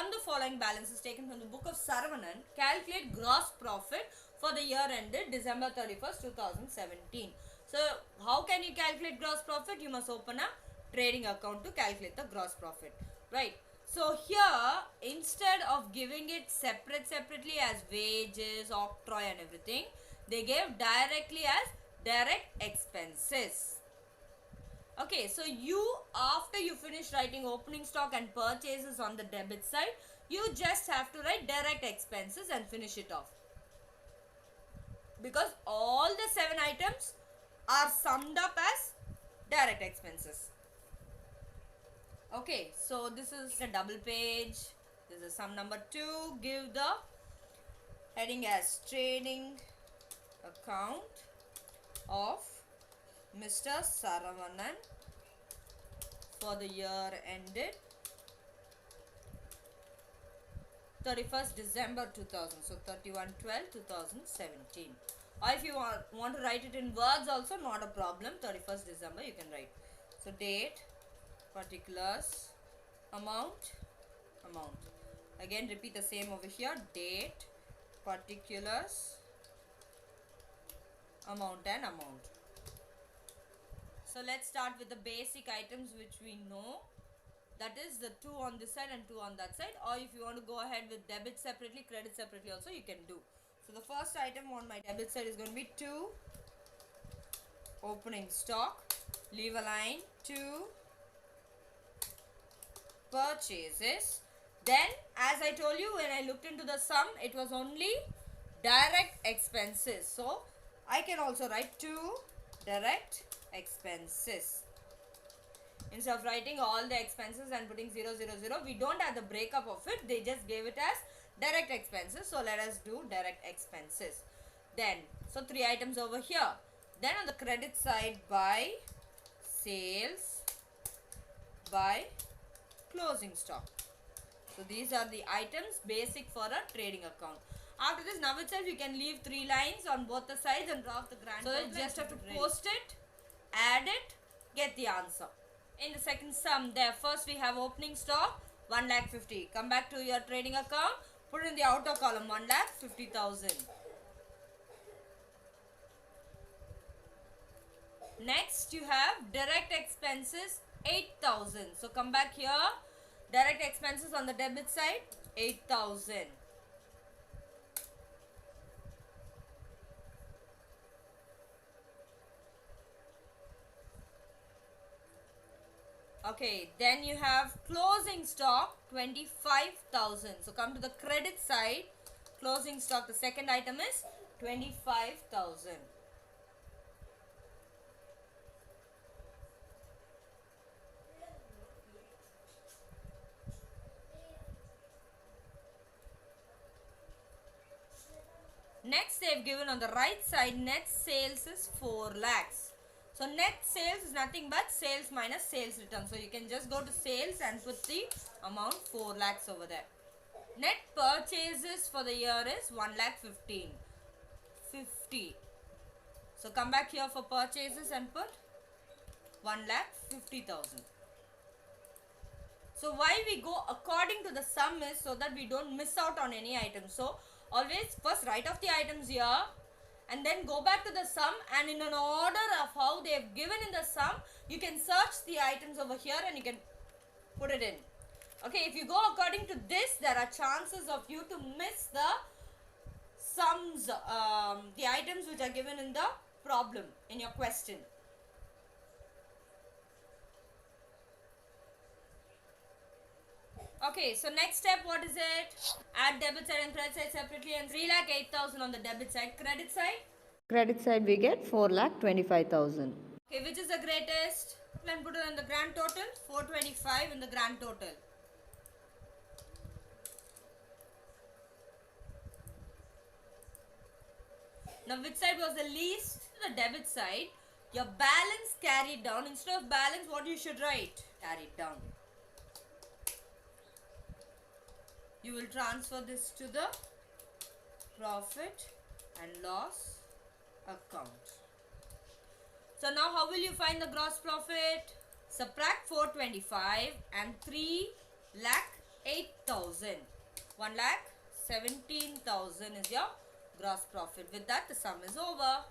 on the following balances taken from the book of Saravanan, calculate gross profit for the year ended December 31st, 2017. So, how can you calculate gross profit? You must open a trading account to calculate the gross profit, right? So here, instead of giving it separately as wages, octroi and everything, they gave directly as direct expenses. Okay, so after you finish writing opening stock and purchases on the debit side, you just have to write direct expenses and finish it off. Because all the 7 items are summed up as direct expenses. Okay, so this is a double page. This is sum number 2. Give the heading as trading account of Mr. Saravanan for the year ended 31st December 2000. So 31/12/2017. Or if you want to write it in words also, not a problem. 31st December you can write. So date, particulars, amount. Again repeat the same over here. Date, particulars, amount and amount. So let's start with the basic items which we know. That is the 2 on this side and 2 on that side. Or if you want to go ahead with debit separately, credit separately also, you can do. So the first item on my debit side is going to be 2 opening stock. Leave a line. 2 purchases. Then as I told you, when I looked into the sum, it was only direct expenses. So I can also write 2 direct expenses. Instead of writing all the expenses and putting 0, 0, 0, we don't have the breakup of it. They just gave it as direct expenses. So let us do direct expenses. Then, so 3 items over here. Then on the credit side, buy, sales, buy, closing stock. So these are the items basic for a trading account. After this, now itself you can leave 3 lines on both the sides and draw the grand. So you just have to post it, add it, get the answer. In the second sum, there first we have opening stock 1,50,000. Come back to your trading account, put in the outer column 1,50,000. Next you have direct expenses 8,000. So come back here, direct expenses on the debit side 8,000. Okay, then you have closing stock 25,000. So come to the credit side, closing stock, the second item is 25,000. Next they have given on the right side net sales is 4 lakhs. So net sales is nothing but sales minus sales return. So you can just go to sales and put the amount 4 lakhs over there. Net purchases for the year is 1,15,050. So come back here for purchases and put 1,50,000. So why we go according to the sum is so that we don't miss out on any item. So always first write off the items here and then go back to the sum, and in an order of how they have given in the sum, you can search the items over here and you can put it in. Okay, if you go according to this, there are chances of you to miss the sums, the items which are given in the problem, in your question. Okay, so next step, what is it? Add debit side and credit side separately, and 3,08,000 on the debit side. Credit side? Credit side we get 4,25,000. Okay, which is the greatest? And put it in the grand total. 425 in the grand total. Now which side was the least? The debit side. Your balance carried down. Instead of balance, what you should write? Carried down. You will transfer this to the profit and loss account. So now how will you find the gross profit? Subtract 425 and 3,08,000. 8,000. 1,17,000 is your gross profit. With that, the sum is over.